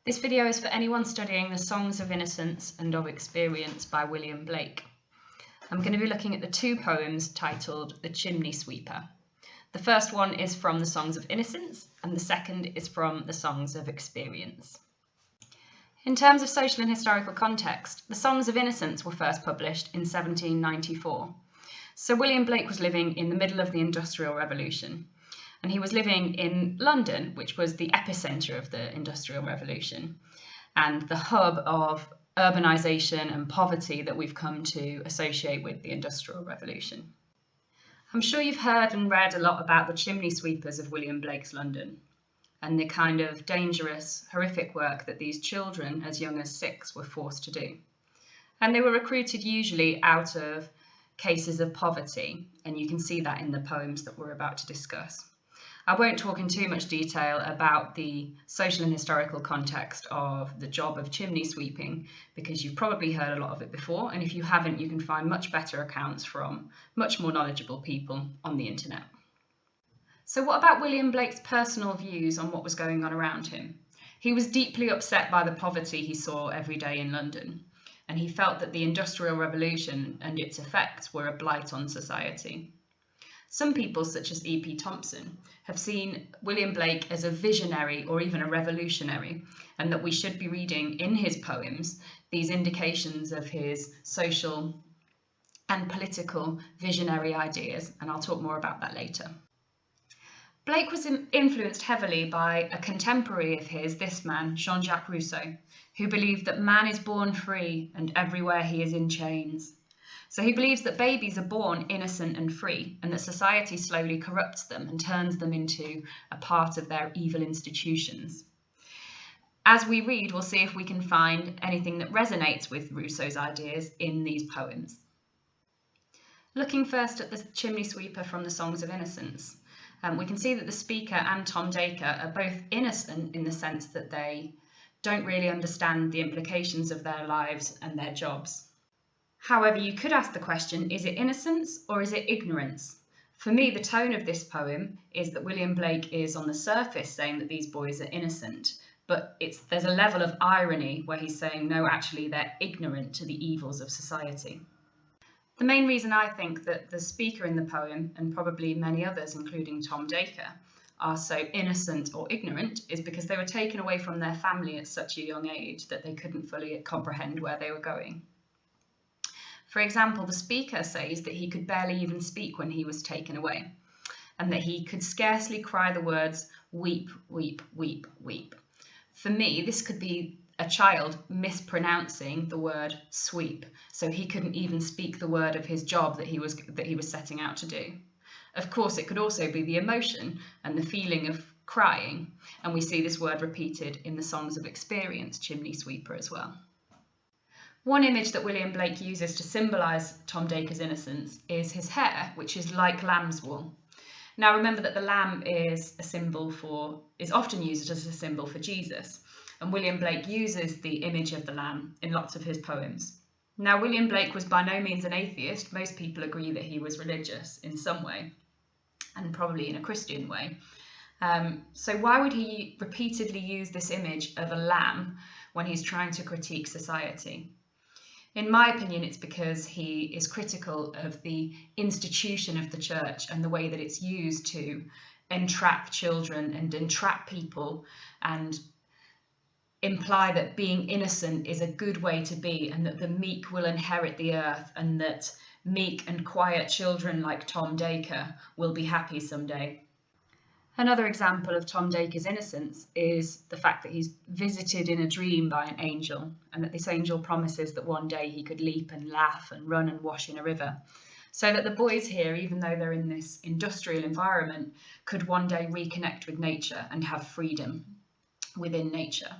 This video is for anyone studying the Songs of Innocence and of Experience by William Blake. I'm going to be looking at the two poems titled The Chimney Sweeper. The first one is from the Songs of Innocence and the second is from the Songs of Experience. In terms of social and historical context, the Songs of Innocence were first published in 1794. So William Blake was living in the middle of the Industrial Revolution. And he was living in London, which was the epicentre of the Industrial Revolution and the hub of urbanisation and poverty that we've come to associate with the Industrial Revolution. I'm sure you've heard and read a lot about the chimney sweepers of William Blake's London and the kind of dangerous, horrific work that these children as young as 6 were forced to do. And they were recruited usually out of cases of poverty, and you can see that in the poems that we're about to discuss. I won't talk in too much detail about the social and historical context of the job of chimney sweeping because you've probably heard a lot of it before, and if you haven't, you can find much better accounts from much more knowledgeable people on the internet. So what about William Blake's personal views on what was going on around him? He was deeply upset by the poverty he saw every day in London, and he felt that the Industrial Revolution and its effects were a blight on society. Some people, such as E.P. Thompson, have seen William Blake as a visionary or even a revolutionary, and that we should be reading in his poems these indications of his social and political visionary ideas, and I'll talk more about that later. Blake was influenced heavily by a contemporary of his, this man, Jean-Jacques Rousseau, who believed that man is born free and everywhere he is in chains. So he believes that babies are born innocent and free, and that society slowly corrupts them and turns them into a part of their evil institutions. As we read, we'll see if we can find anything that resonates with Rousseau's ideas in these poems. Looking first at the chimney sweeper from the Songs of Innocence, we can see that the speaker and Tom Dacre are both innocent in the sense that they don't really understand the implications of their lives and their jobs. However, you could ask the question, is it innocence or is it ignorance? For me, the tone of this poem is that William Blake is on the surface saying that these boys are innocent, but there's a level of irony where he's saying, no, actually, they're ignorant to the evils of society. The main reason I think that the speaker in the poem, and probably many others, including Tom Dacre, are so innocent or ignorant is because they were taken away from their family at such a young age that they couldn't fully comprehend where they were going. For example, the speaker says that he could barely even speak when he was taken away, and that he could scarcely cry the words, weep, weep, weep, weep. For me, this could be a child mispronouncing the word sweep, so he couldn't even speak the word of his job that he was setting out to do. Of course, it could also be the emotion and the feeling of crying, and we see this word repeated in the Songs of Experience, Chimney Sweeper, as well. One image that William Blake uses to symbolise Tom Dacre's innocence is his hair, which is like lamb's wool. Now remember that the lamb is often used as a symbol for Jesus, and William Blake uses the image of the lamb in lots of his poems. Now William Blake was by no means an atheist. Most people agree that he was religious in some way, and probably in a Christian way. So why would he repeatedly use this image of a lamb when he's trying to critique society? In my opinion, it's because he is critical of the institution of the church and the way that it's used to entrap children and entrap people and imply that being innocent is a good way to be and that the meek will inherit the earth and that meek and quiet children like Tom Dacre will be happy someday. Another example of Tom Dacre's innocence is the fact that he's visited in a dream by an angel, and that this angel promises that one day he could leap and laugh and run and wash in a river. So that the boys here, even though they're in this industrial environment, could one day reconnect with nature and have freedom within nature.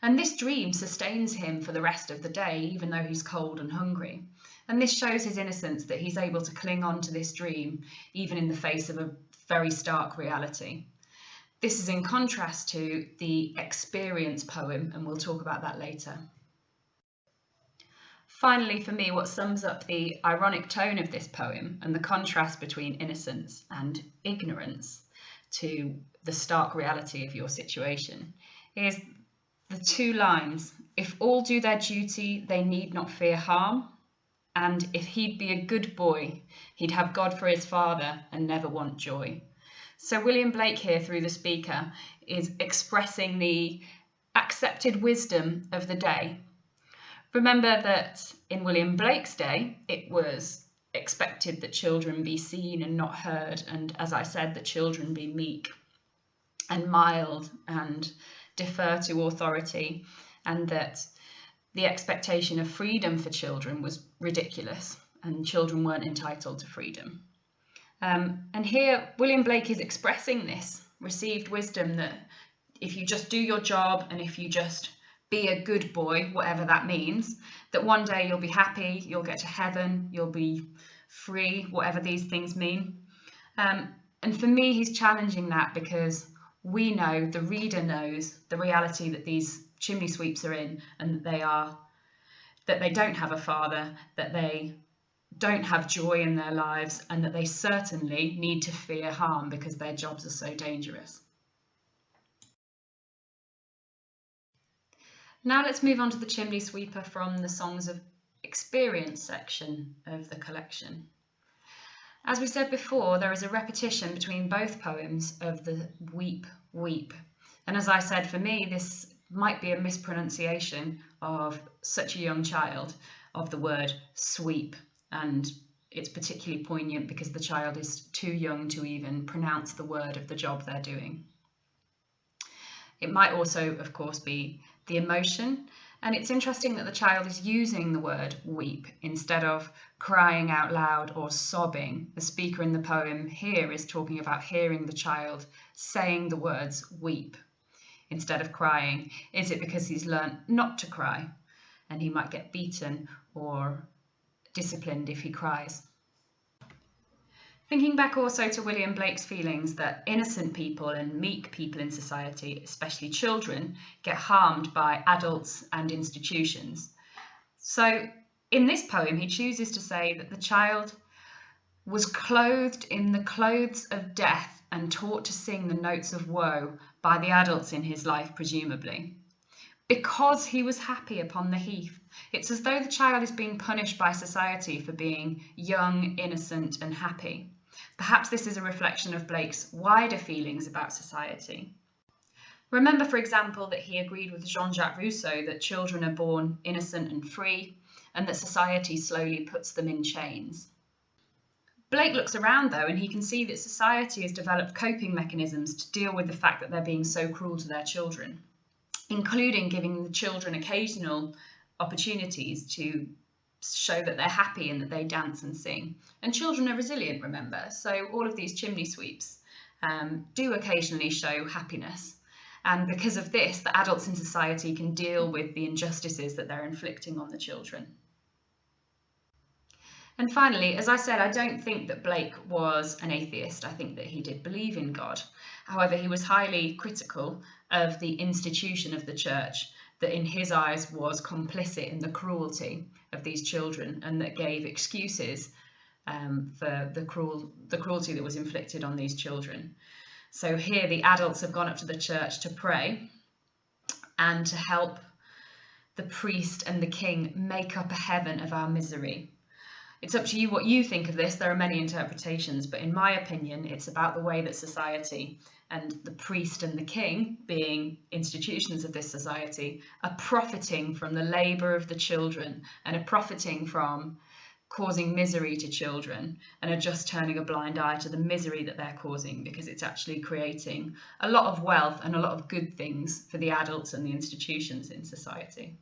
And this dream sustains him for the rest of the day, even though he's cold and hungry. And this shows his innocence, that he's able to cling on to this dream, even in the face of a very stark reality. This is in contrast to the Experience poem, and we'll talk about that later. Finally, for me, what sums up the ironic tone of this poem and the contrast between innocence and ignorance to the stark reality of your situation is the two lines, if all do their duty, they need not fear harm. And if he'd be a good boy, he'd have God for his father and never want joy. So William Blake here, through the speaker, is expressing the accepted wisdom of the day. Remember that in William Blake's day, it was expected that children be seen and not heard, and as I said, that children be meek and mild and defer to authority, and that the expectation of freedom for children was ridiculous and children weren't entitled to freedom. And here William Blake is expressing this received wisdom that if you just do your job and if you just be a good boy, whatever that means, that one day you'll be happy, you'll get to heaven, you'll be free, whatever these things mean. And for me, he's challenging that because we know, the reader knows, the reality that these chimney sweeps are in, and that they don't have a father, that they don't have joy in their lives, and that they certainly need to fear harm because their jobs are so dangerous. Now let's move on to the chimney sweeper from the Songs of Experience section of the collection. As we said before, there is a repetition between both poems of the weep, weep. And as I said, for me, this might be a mispronunciation of such a young child of the word sweep. And it's particularly poignant because the child is too young to even pronounce the word of the job they're doing. It might also, of course, be the emotion. And it's interesting that the child is using the word weep instead of crying out loud or sobbing. The speaker in the poem here is talking about hearing the child saying the words weep instead of crying. Is it because he's learnt not to cry and he might get beaten or disciplined if he cries? Thinking back also to William Blake's feelings that innocent people and meek people in society, especially children, get harmed by adults and institutions. So in this poem, he chooses to say that the child was clothed in the clothes of death and taught to sing the notes of woe by the adults in his life, presumably, because he was happy upon the heath. It's as though the child is being punished by society for being young, innocent, and happy. Perhaps this is a reflection of Blake's wider feelings about society. Remember, for example, that he agreed with Jean-Jacques Rousseau that children are born innocent and free, and that society slowly puts them in chains. Blake looks around, though, and he can see that society has developed coping mechanisms to deal with the fact that they're being so cruel to their children, including giving the children occasional opportunities to show that they're happy and that they dance and sing. And children are resilient, remember, so all of these chimney sweeps do occasionally show happiness. And because of this, the adults in society can deal with the injustices that they're inflicting on the children. And finally, as I said, I don't think that Blake was an atheist. I think that he did believe in God. However, he was highly critical of the institution of the church that in his eyes was complicit in the cruelty of these children and that gave excuses for the cruelty that was inflicted on these children. So here the adults have gone up to the church to pray and to help the priest and the king make up a heaven of our misery. It's up to you what you think of this. There are many interpretations, but in my opinion, it's about the way that society and the priest and the king, being institutions of this society, are profiting from the labour of the children and are profiting from causing misery to children and are just turning a blind eye to the misery that they're causing because it's actually creating a lot of wealth and a lot of good things for the adults and the institutions in society.